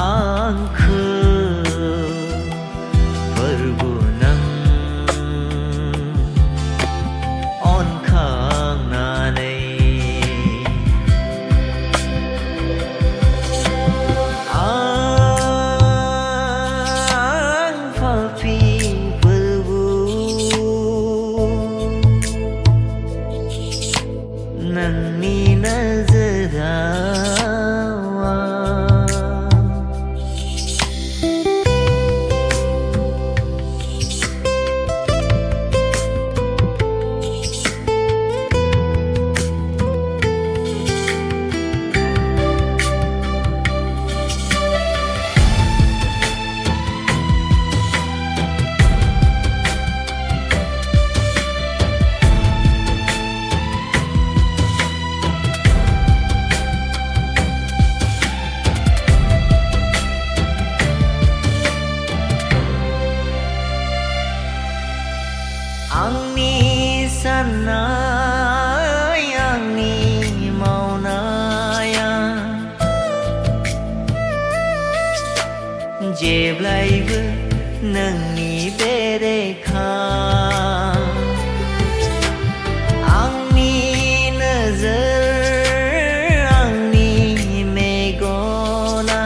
आंखो फोरबो नों अनखांनानै आं पापि फोरबो नोंनि नोजोराव आंनि साननाय आंनि मावनाया जेब्लायबो नोंनि बेरेखा आंनि नोजोर आंनि मेगना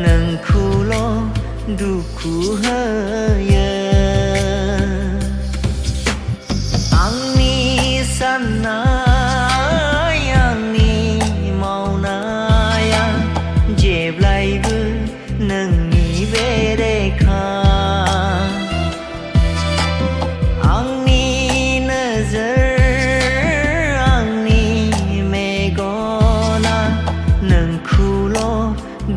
नोंखौल' दुखु होयो आंनि साननाय आंनि मावनाया जेब्लायबो नोंनि बेरेखा आंनि नोजोर आंनि मेगना नोंखौल'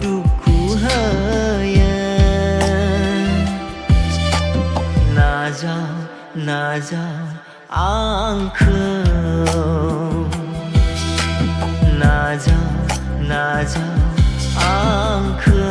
दुखु होयो नाजा आंखौ नाजा आंखौ